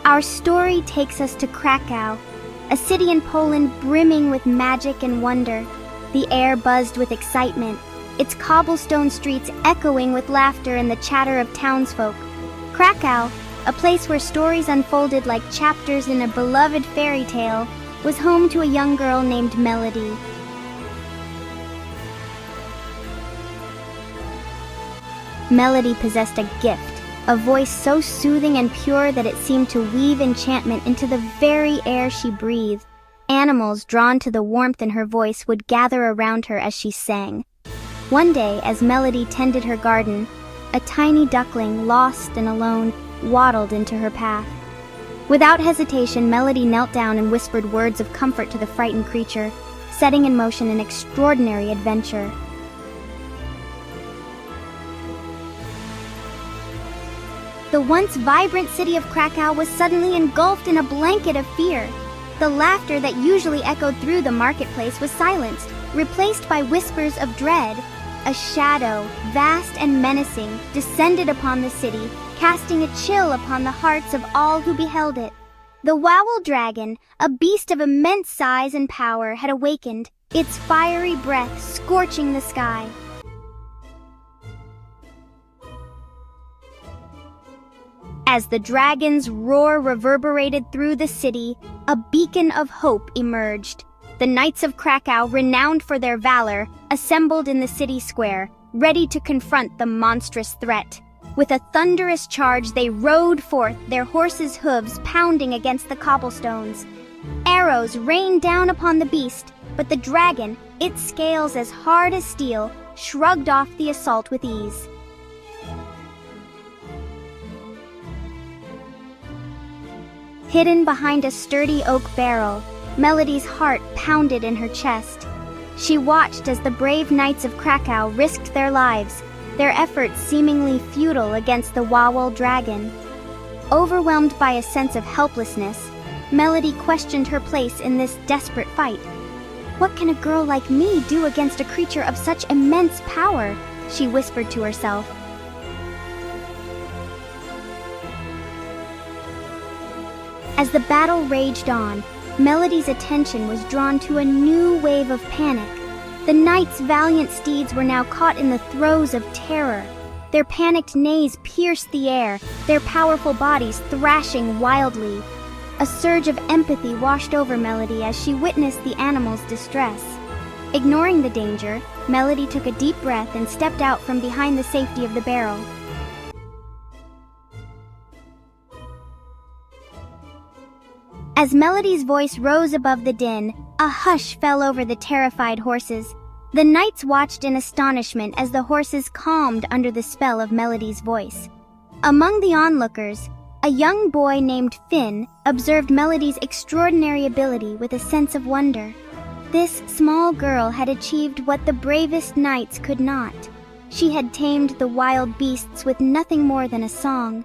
Our story takes us to Krakow, a city in Poland brimming with magic and wonder. The air buzzed with excitement, its cobblestone streets echoing with laughter and the chatter of townsfolk. Krakow, a place where stories unfolded like chapters in a beloved fairy tale, was home to a young girl named Melody. Melody possessed a gift, a voice so soothing and pure that it seemed to weave enchantment into the very air she breathed. Animals, drawn to the warmth in her voice, would gather around her as she sang. One day, as Melody tended her garden, a tiny duckling, lost and alone, waddled into her path. Without hesitation, Melody knelt down and whispered words of comfort to the frightened creature, setting in motion an extraordinary adventure. The once vibrant city of Krakow was suddenly engulfed in a blanket of fear. The laughter that usually echoed through the marketplace was silenced, replaced by whispers of dread. A shadow, vast and menacing, descended upon the city, casting a chill upon the hearts of all who beheld it. The Wawel dragon, a beast of immense size and power, had awakened, its fiery breath scorching the sky. As the dragon's roar reverberated through the city, a beacon of hope emerged. The Knights of Krakow, renowned for their valor, assembled in the city square, ready to confront the monstrous threat. With a thunderous charge, they rode forth, their horses' hooves pounding against the cobblestones. Arrows rained down upon the beast, but the dragon, its scales as hard as steel, shrugged off the assault with ease. Hidden behind a sturdy oak barrel, Melody's heart pounded in her chest. She watched as the brave Knights of Krakow risked their lives, their efforts seemingly futile against the Wawel dragon. Overwhelmed by a sense of helplessness, Melody questioned her place in this desperate fight. "What can a girl like me do against a creature of such immense power?" she whispered to herself. As the battle raged on, Melody's attention was drawn to a new wave of panic. The knights' valiant steeds were now caught in the throes of terror. Their panicked neighs pierced the air, their powerful bodies thrashing wildly. A surge of empathy washed over Melody as she witnessed the animals' distress. Ignoring the danger, Melody took a deep breath and stepped out from behind the safety of the barrel. As Melody's voice rose above the din, a hush fell over the terrified horses. The knights watched in astonishment as the horses calmed under the spell of Melody's voice. Among the onlookers, a young boy named Finn observed Melody's extraordinary ability with a sense of wonder. This small girl had achieved what the bravest knights could not. She had tamed the wild beasts with nothing more than a song.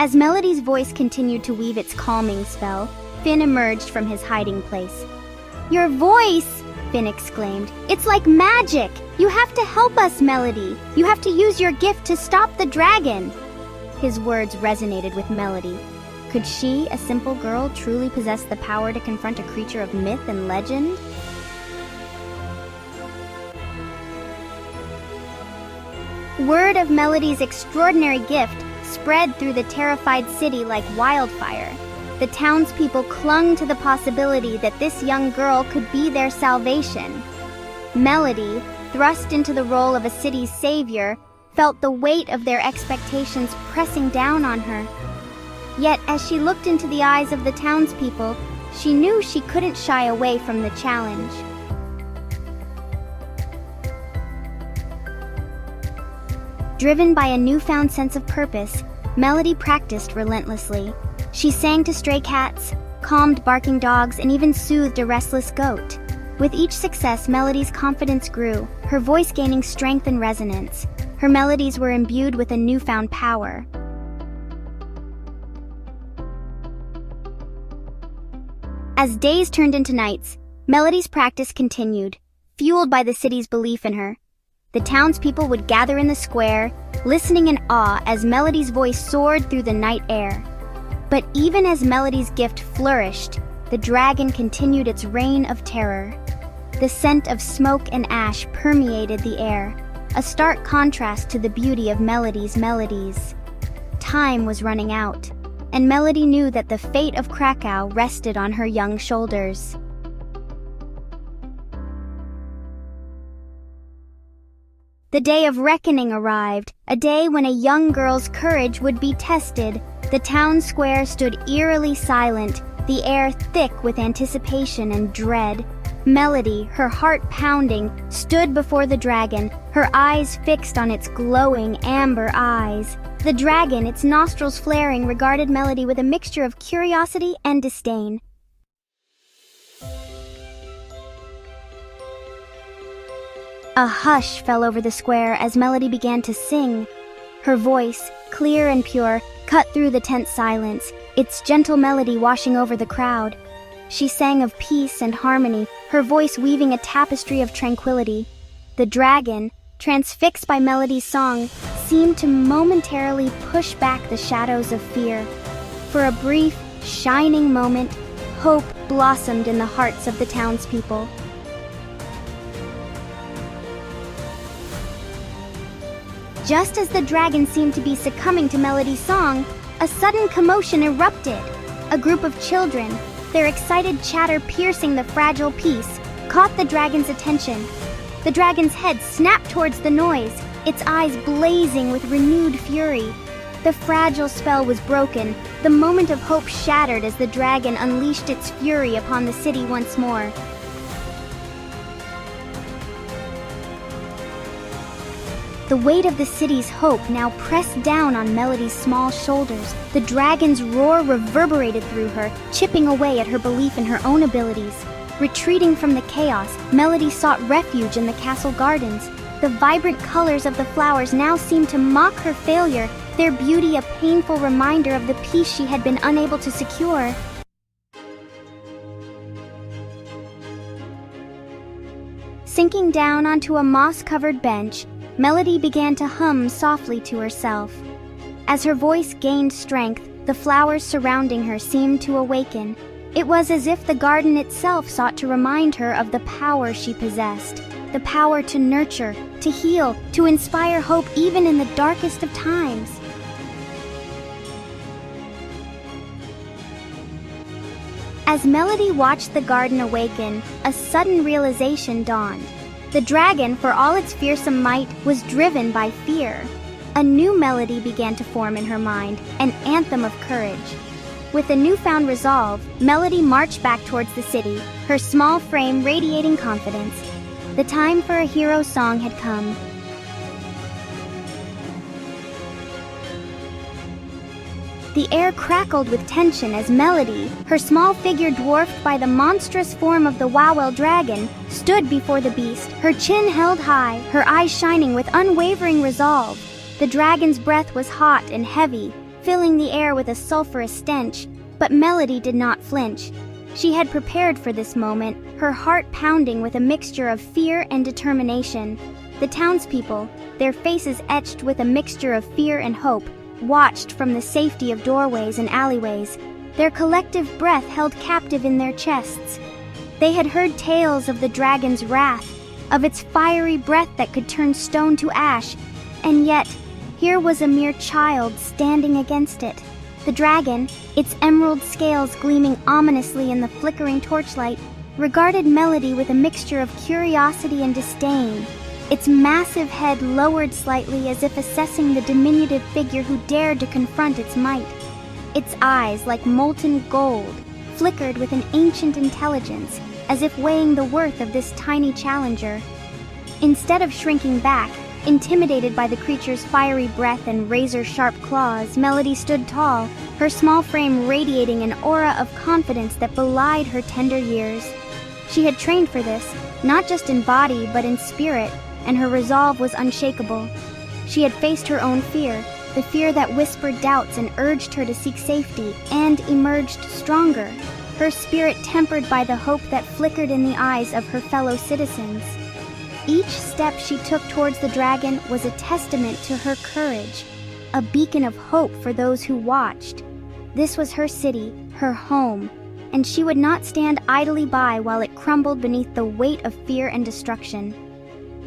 As Melody's voice continued to weave its calming spell, Finn emerged from his hiding place. "Your voice!" Finn exclaimed. "It's like magic! You have to help us, Melody! You have to use your gift to stop the dragon!" His words resonated with Melody. Could she, a simple girl, truly possess the power to confront a creature of myth and legend? Word of Melody's extraordinary gift spread through the terrified city like wildfire. The townspeople clung to the possibility that this young girl could be their salvation. Melody, thrust into the role of a city's savior, felt the weight of their expectations pressing down on her. Yet, as she looked into the eyes of the townspeople, she knew she couldn't shy away from the challenge. Driven by a newfound sense of purpose, Melody practiced relentlessly. She sang to stray cats, calmed barking dogs, and even soothed a restless goat. With each success, Melody's confidence grew, her voice gaining strength and resonance. Her melodies were imbued with a newfound power. As days turned into nights, Melody's practice continued, fueled by the city's belief in her. The townspeople would gather in the square, listening in awe as Melody's voice soared through the night air. But even as Melody's gift flourished, the dragon continued its reign of terror. The scent of smoke and ash permeated the air, a stark contrast to the beauty of Melody's melodies. Time was running out, and Melody knew that the fate of Krakow rested on her young shoulders. The day of reckoning arrived, a day when a young girl's courage would be tested. The town square stood eerily silent, the air thick with anticipation and dread. Melody, her heart pounding, stood before the dragon, her eyes fixed on its glowing amber eyes. The dragon, its nostrils flaring, regarded Melody with a mixture of curiosity and disdain. A hush fell over the square as Melody began to sing. Her voice, clear and pure, cut through the tense silence, its gentle melody washing over the crowd. She sang of peace and harmony, her voice weaving a tapestry of tranquility. The dragon, transfixed by Melody's song, seemed to momentarily push back the shadows of fear. For a brief, shining moment, hope blossomed in the hearts of the townspeople. Just as the dragon seemed to be succumbing to Melody's song, a sudden commotion erupted. A group of children, their excited chatter piercing the fragile peace, caught the dragon's attention. The dragon's head snapped towards the noise, its eyes blazing with renewed fury. The fragile spell was broken, the moment of hope shattered as the dragon unleashed its fury upon the city once more. The weight of the city's hope now pressed down on Melody's small shoulders. The dragon's roar reverberated through her, chipping away at her belief in her own abilities. Retreating from the chaos, Melody sought refuge in the castle gardens. The vibrant colors of the flowers now seemed to mock her failure, their beauty a painful reminder of the peace she had been unable to secure. Sinking down onto a moss-covered bench, Melody began to hum softly to herself. As her voice gained strength, the flowers surrounding her seemed to awaken. It was as if the garden itself sought to remind her of the power she possessed, the power to nurture, to heal, to inspire hope even in the darkest of times. As Melody watched the garden awaken, a sudden realization dawned. The dragon, for all its fearsome might, was driven by fear. A new melody began to form in her mind, an anthem of courage. With a newfound resolve, Melody marched back towards the city, her small frame radiating confidence. The time for a hero song had come. The air crackled with tension as Melody, her small figure dwarfed by the monstrous form of the Wawel dragon, stood before the beast, her chin held high, her eyes shining with unwavering resolve. The dragon's breath was hot and heavy, filling the air with a sulphurous stench, but Melody did not flinch. She had prepared for this moment, her heart pounding with a mixture of fear and determination. The townspeople, their faces etched with a mixture of fear and hope, watched from the safety of doorways and alleyways, their collective breath held captive in their chests. They had heard tales of the dragon's wrath, of its fiery breath that could turn stone to ash, and yet, here was a mere child standing against it. The dragon, its emerald scales gleaming ominously in the flickering torchlight, regarded Melody with a mixture of curiosity and disdain. Its massive head lowered slightly as if assessing the diminutive figure who dared to confront its might. Its eyes, like molten gold, flickered with an ancient intelligence, as if weighing the worth of this tiny challenger. Instead of shrinking back, intimidated by the creature's fiery breath and razor-sharp claws, Melody stood tall, her small frame radiating an aura of confidence that belied her tender years. She had trained for this, not just in body but in spirit, and her resolve was unshakable. She had faced her own fear, the fear that whispered doubts and urged her to seek safety, and emerged stronger, her spirit tempered by the hope that flickered in the eyes of her fellow citizens. Each step she took towards the dragon was a testament to her courage, a beacon of hope for those who watched. This was her city, her home, and she would not stand idly by while it crumbled beneath the weight of fear and destruction.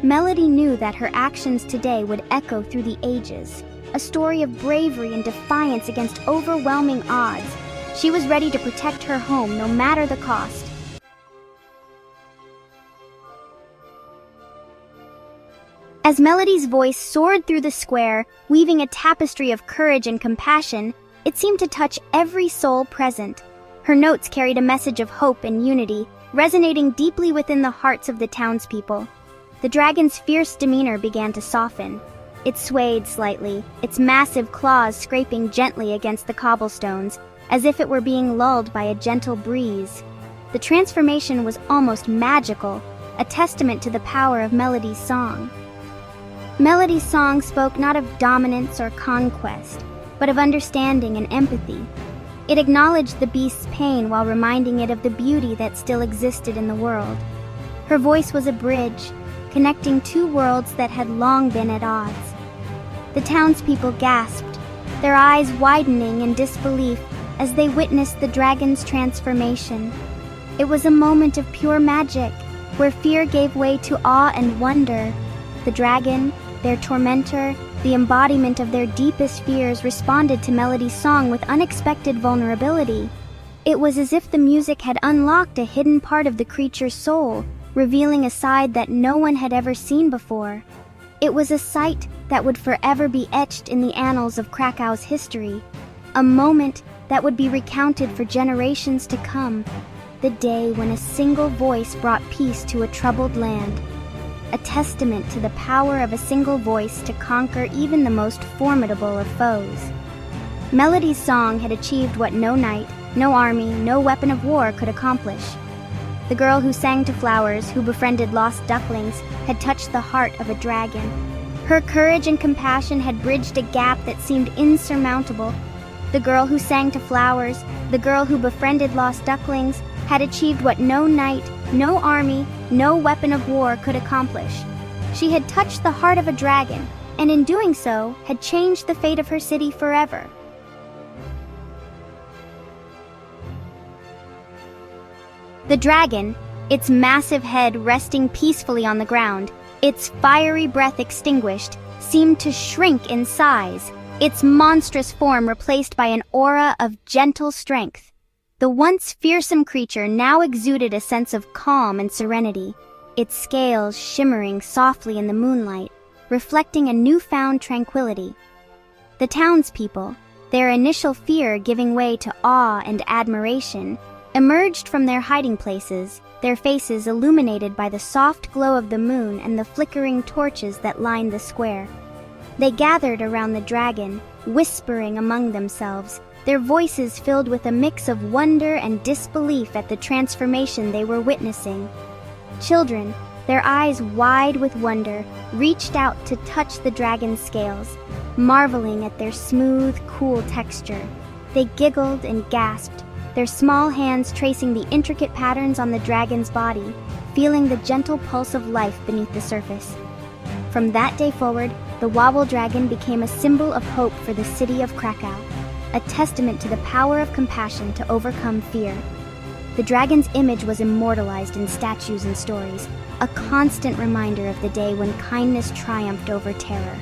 Melody knew that her actions today would echo through the ages, a story of bravery and defiance against overwhelming odds. She was ready to protect her home no matter the cost. As Melody's voice soared through the square, weaving a tapestry of courage and compassion, it seemed to touch every soul present. Her notes carried a message of hope and unity, resonating deeply within the hearts of the townspeople. The dragon's fierce demeanor began to soften. It swayed slightly, its massive claws scraping gently against the cobblestones, as if it were being lulled by a gentle breeze. The transformation was almost magical, a testament to the power of Melody's song. Melody's song spoke not of dominance or conquest, but of understanding and empathy. It acknowledged the beast's pain while reminding it of the beauty that still existed in the world. Her voice was a bridge, connecting two worlds that had long been at odds. The townspeople gasped, their eyes widening in disbelief as they witnessed the dragon's transformation. It was a moment of pure magic, where fear gave way to awe and wonder. The dragon, their tormentor, the embodiment of their deepest fears, responded to Melody's song with unexpected vulnerability. It was as if the music had unlocked a hidden part of the creature's soul, revealing a side that no one had ever seen before. It was a sight that would forever be etched in the annals of Krakow's history, a moment that would be recounted for generations to come, the day when a single voice brought peace to a troubled land. A testament to the power of a single voice to conquer even the most formidable of foes. Melody's song had achieved what no knight, no army, no weapon of war could accomplish. The girl who sang to flowers, who befriended lost ducklings, had touched the heart of a dragon. Her courage and compassion had bridged a gap that seemed insurmountable. The girl who sang to flowers, the girl who befriended lost ducklings, had achieved what no knight, no army, no weapon of war could accomplish. She had touched the heart of a dragon, and in doing so, had changed the fate of her city forever. The dragon, its massive head resting peacefully on the ground, its fiery breath extinguished, seemed to shrink in size, its monstrous form replaced by an aura of gentle strength. The once fearsome creature now exuded a sense of calm and serenity, its scales shimmering softly in the moonlight, reflecting a newfound tranquility. The townspeople, their initial fear giving way to awe and admiration, emerged from their hiding places, their faces illuminated by the soft glow of the moon and the flickering torches that lined the square. They gathered around the dragon, whispering among themselves, their voices filled with a mix of wonder and disbelief at the transformation they were witnessing. Children, their eyes wide with wonder, reached out to touch the dragon's scales, marveling at their smooth, cool texture. They giggled and gasped, their small hands tracing the intricate patterns on the dragon's body, feeling the gentle pulse of life beneath the surface. From that day forward, the Wawel dragon became a symbol of hope for the city of Krakow, a testament to the power of compassion to overcome fear. The dragon's image was immortalized in statues and stories, a constant reminder of the day when kindness triumphed over terror.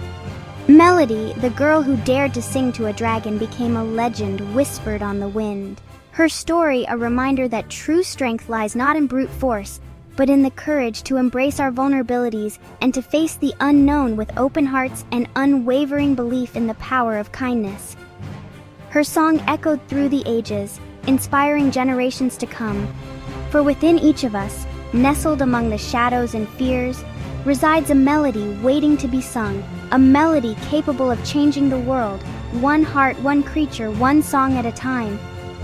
Melody, the girl who dared to sing to a dragon, became a legend whispered on the wind. Her story a reminder that true strength lies not in brute force, but in the courage to embrace our vulnerabilities and to face the unknown with open hearts and unwavering belief in the power of kindness. Her song echoed through the ages, inspiring generations to come. For within each of us, nestled among the shadows and fears, resides a melody waiting to be sung, a melody capable of changing the world, one heart, one creature, one song at a time.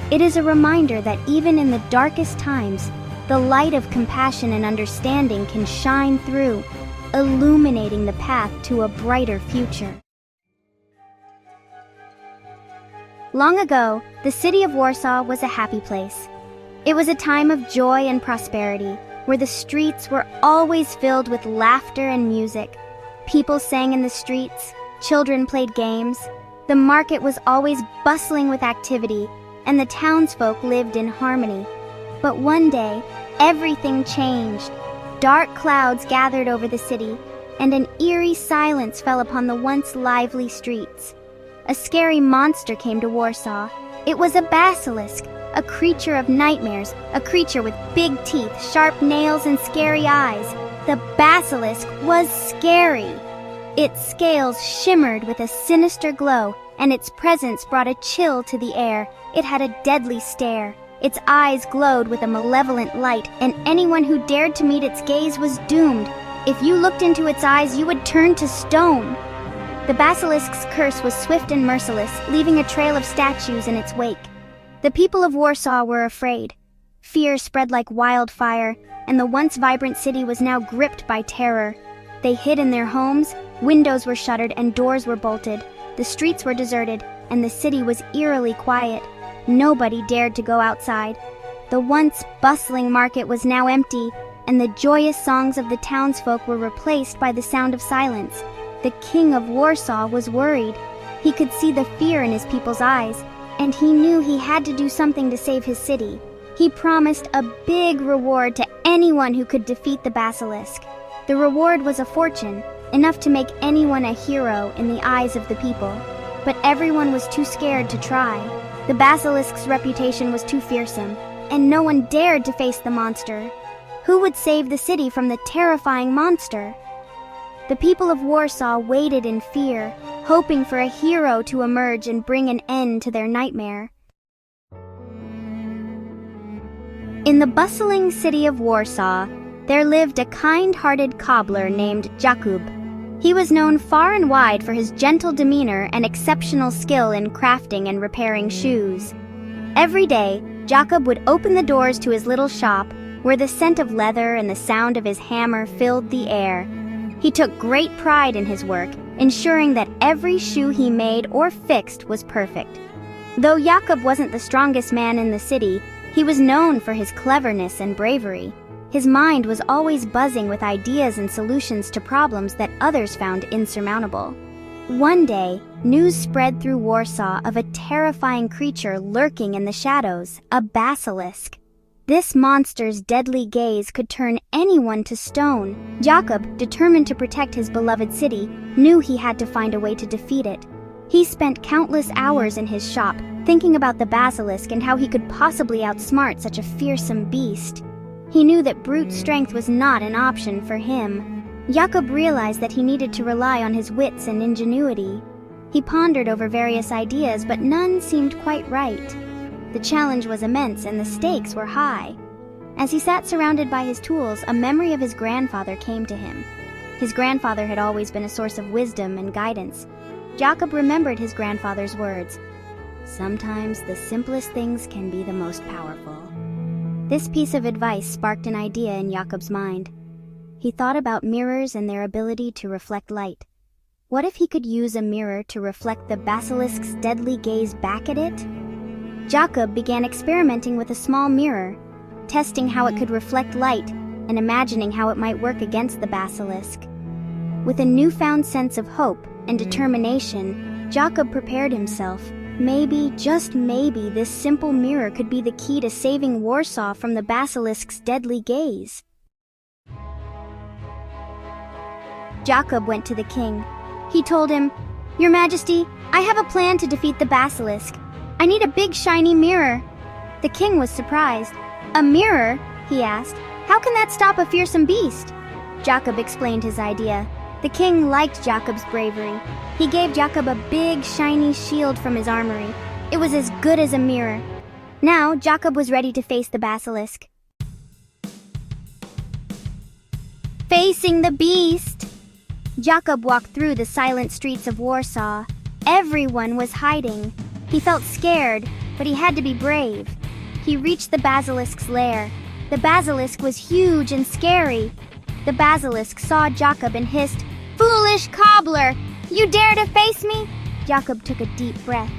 It is a reminder that even in the darkest times, the light of compassion and understanding can shine through, illuminating the path to a brighter future. Long ago, the city of Warsaw was a happy place. It was a time of joy and prosperity, where the streets were always filled with laughter and music. People sang in the streets, children played games. The market was always bustling with activity, and the townsfolk lived in harmony. But one day, everything changed. Dark clouds gathered over the city, and an eerie silence fell upon the once lively streets. A scary monster came to Warsaw. It was a basilisk, a creature of nightmares, a creature with big teeth, sharp nails, and scary eyes. The basilisk was scary. Its scales shimmered with a sinister glow, and its presence brought a chill to the air. It had a deadly stare. Its eyes glowed with a malevolent light, and anyone who dared to meet its gaze was doomed. If you looked into its eyes, you would turn to stone. The basilisk's curse was swift and merciless, leaving a trail of statues in its wake. The people of Warsaw were afraid. Fear spread like wildfire, and the once vibrant city was now gripped by terror. They hid in their homes, windows were shuttered, and doors were bolted. The streets were deserted, and the city was eerily quiet. Nobody dared to go outside. The once bustling market was now empty, and the joyous songs of the townsfolk were replaced by the sound of silence. The king of Warsaw was worried. He could see the fear in his people's eyes, and he knew he had to do something to save his city. He promised a big reward to anyone who could defeat the basilisk. The reward was a fortune, enough to make anyone a hero in the eyes of the people. But everyone was too scared to try. The basilisk's reputation was too fearsome, and no one dared to face the monster. Who would save the city from the terrifying monster? The people of Warsaw waited in fear, hoping for a hero to emerge and bring an end to their nightmare. In the bustling city of Warsaw, there lived a kind-hearted cobbler named Jakub. He was known far and wide for his gentle demeanor and exceptional skill in crafting and repairing shoes. Every day, Jakub would open the doors to his little shop, where the scent of leather and the sound of his hammer filled the air. He took great pride in his work, ensuring that every shoe he made or fixed was perfect. Though Jakub wasn't the strongest man in the city, he was known for his cleverness and bravery. His mind was always buzzing with ideas and solutions to problems that others found insurmountable. One day, news spread through Warsaw of a terrifying creature lurking in the shadows, a basilisk. This monster's deadly gaze could turn anyone to stone. Jakub, determined to protect his beloved city, knew he had to find a way to defeat it. He spent countless hours in his shop, thinking about the basilisk and how he could possibly outsmart such a fearsome beast. He knew that brute strength was not an option for him. Jakub realized that he needed to rely on his wits and ingenuity. He pondered over various ideas, but none seemed quite right. The challenge was immense and the stakes were high. As he sat surrounded by his tools, a memory of his grandfather came to him. His grandfather had always been a source of wisdom and guidance. Jakub remembered his grandfather's words. Sometimes the simplest things can be the most powerful. This piece of advice sparked an idea in Jakub's mind. He thought about mirrors and their ability to reflect light. What if he could use a mirror to reflect the basilisk's deadly gaze back at it? Jakub began experimenting with a small mirror, testing how it could reflect light and imagining how it might work against the basilisk. With a newfound sense of hope and determination, Jakub prepared himself. Maybe, just maybe, this simple mirror could be the key to saving Warsaw from the basilisk's deadly gaze. Jakub went to the king. He told him, "Your Majesty, I have a plan to defeat the basilisk. I need a big shiny mirror." The king was surprised. "A mirror?" he asked. "How can that stop a fearsome beast?" Jakub explained his idea. The king liked Jakub's bravery. He gave Jakub a big, shiny shield from his armory. It was as good as a mirror. Now, Jakub was ready to face the basilisk. Facing the beast! Jakub walked through the silent streets of Warsaw. Everyone was hiding. He felt scared, but he had to be brave. He reached the basilisk's lair. The basilisk was huge and scary. The basilisk saw Jakub and hissed, "Foolish cobbler! You dare to face me?" Jakub took a deep breath.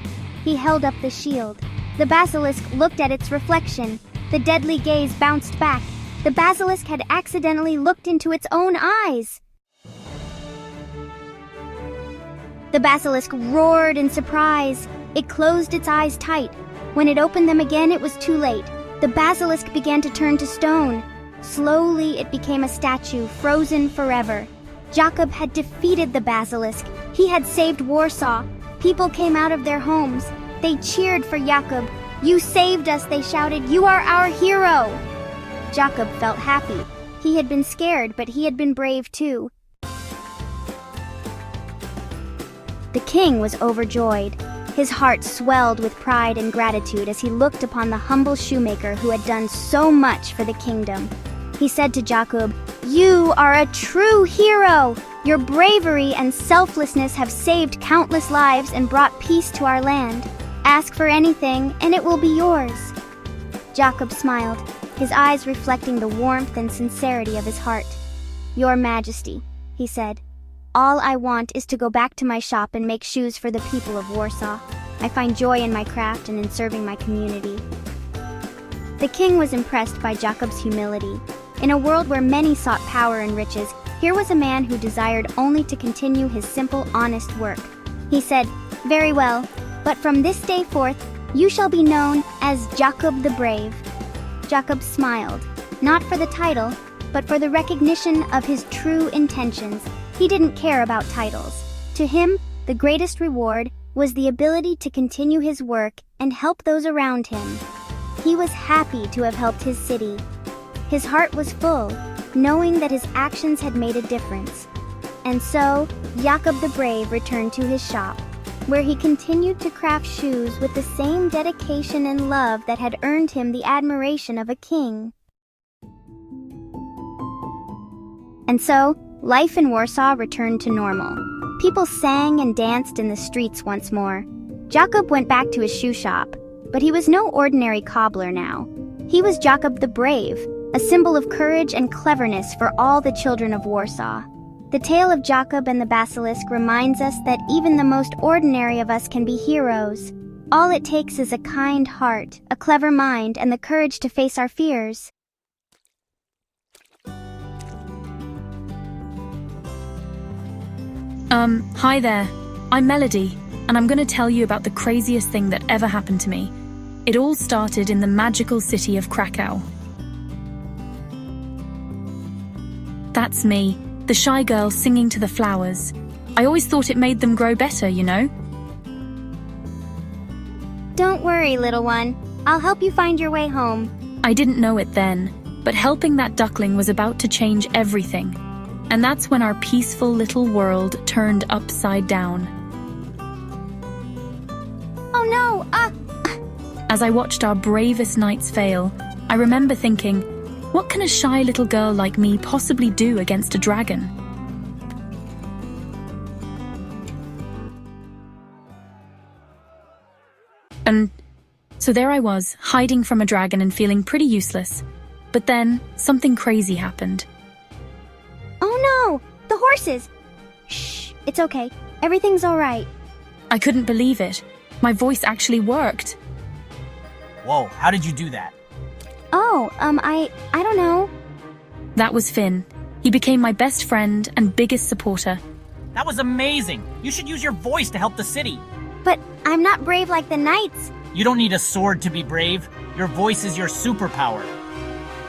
He held up the shield. The basilisk looked at its reflection. The deadly gaze bounced back. The basilisk had accidentally looked into its own eyes. The basilisk roared in surprise. It closed its eyes tight. When it opened them again, it was too late. The basilisk began to turn to stone. Slowly, it became a statue, frozen forever. Jakub had defeated the basilisk. He had saved Warsaw. People came out of their homes. They cheered for Jakub. "You saved us," they shouted. "You are our hero." Jakub felt happy. He had been scared, but he had been brave too. The king was overjoyed. His heart swelled with pride and gratitude as he looked upon the humble shoemaker who had done so much for the kingdom. He said to Jakub, "You are a true hero! Your bravery and selflessness have saved countless lives and brought peace to our land. Ask for anything, and it will be yours." Jakub smiled, his eyes reflecting the warmth and sincerity of his heart. "Your Majesty," he said, "all I want is to go back to my shop and make shoes for the people of Warsaw. I find joy in my craft and in serving my community." The king was impressed by Jakub's humility. In a world where many sought power and riches, here was a man who desired only to continue his simple, honest work. He said, "Very well, but from this day forth, you shall be known as Jakub the Brave." Jakub smiled, not for the title, but for the recognition of his true intentions. He didn't care about titles. To him, the greatest reward was the ability to continue his work and help those around him. He was happy to have helped his city. His heart was full, knowing that his actions had made a difference. And so, Jakub the Brave returned to his shop, where he continued to craft shoes with the same dedication and love that had earned him the admiration of a king. And so, life in Warsaw returned to normal. People sang and danced in the streets once more. Jakub went back to his shoe shop, but he was no ordinary cobbler now. He was Jakub the Brave, a symbol of courage and cleverness for all the children of Warsaw. The tale of Jakub and the basilisk reminds us that even the most ordinary of us can be heroes. All it takes is a kind heart, a clever mind, and the courage to face our fears. Hi there. I'm Melody, and I'm gonna tell you about the craziest thing that ever happened to me. It all started in the magical city of Krakow. That's me, the shy girl singing to the flowers. I always thought it made them grow better, you know? Don't worry, little one. I'll help you find your way home. I didn't know it then, but helping that duckling was about to change everything. And that's when our peaceful little world turned upside down. Oh no! As I watched our bravest knights fail, I remember thinking, what can a shy little girl like me possibly do against a dragon? And so there I was, hiding from a dragon and feeling pretty useless. But then, something crazy happened. Oh no! The horses! Shh, it's okay. Everything's all right. I couldn't believe it. My voice actually worked. Whoa, how did you do that? Oh, I don't know. That was Finn. He became my best friend and biggest supporter. That was amazing! You should use your voice to help the city. But I'm not brave like the knights. You don't need a sword to be brave. Your voice is your superpower.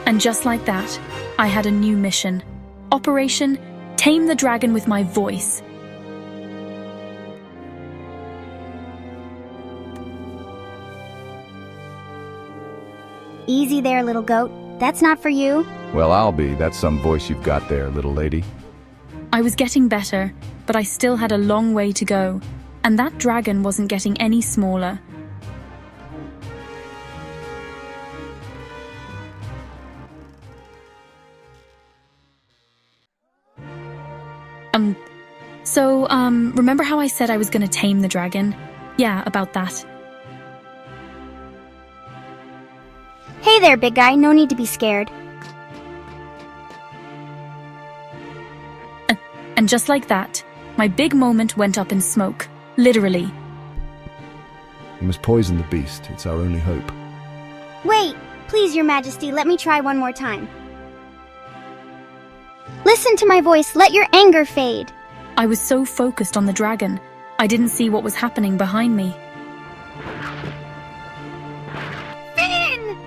And just like that, I had a new mission. Operation Tame the Dragon with my voice. Easy there, little goat. That's not for you. Well, I'll be. That's some voice you've got there, little lady. I was getting better, but I still had a long way to go. And that dragon wasn't getting any smaller. Remember how I said I was going to tame the dragon? Yeah, about that. Hey there, big guy. No need to be scared. And just like that, my big moment went up in smoke. Literally. You must poison the beast. It's our only hope. Wait, please, your majesty, let me try one more time. Listen to my voice, let your anger fade. I was so focused on the dragon, I didn't see what was happening behind me. Finn!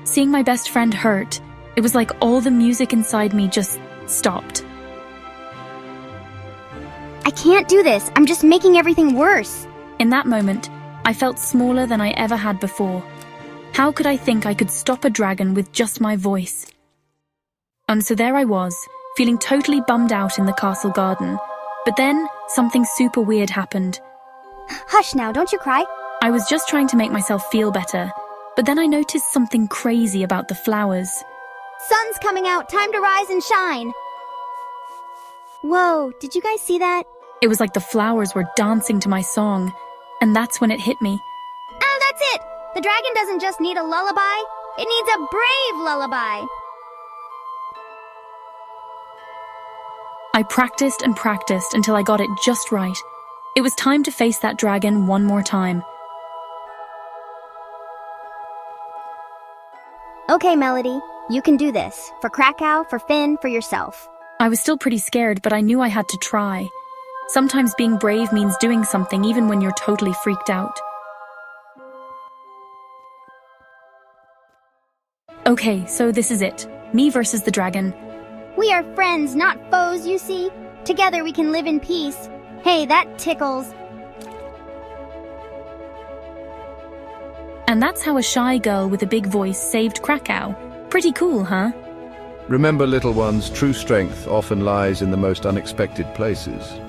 Seeing my best friend hurt, it was like all the music inside me just stopped. I can't do this. I'm just making everything worse. In that moment, I felt smaller than I ever had before. How could I think I could stop a dragon with just my voice? So there I was, feeling totally bummed out in the castle garden. But then, something super weird happened. Hush now, don't you cry. I was just trying to make myself feel better, but then I noticed something crazy about the flowers. Sun's coming out, time to rise and shine. Whoa, did you guys see that? It was like the flowers were dancing to my song, and that's when it hit me. Oh, that's it! The dragon doesn't just need a lullaby, it needs a brave lullaby. I practiced and practiced until I got it just right. It was time to face that dragon one more time. Okay, Melody, you can do this. For Krakow, for Finn, for yourself. I was still pretty scared, but I knew I had to try. Sometimes being brave means doing something even when you're totally freaked out. Okay, so this is it. Me versus the dragon. We are friends, not foes, you see. Together we can live in peace. Hey, that tickles. And that's how a shy girl with a big voice saved Krakow. Pretty cool, huh? Remember, little ones, true strength often lies in the most unexpected places.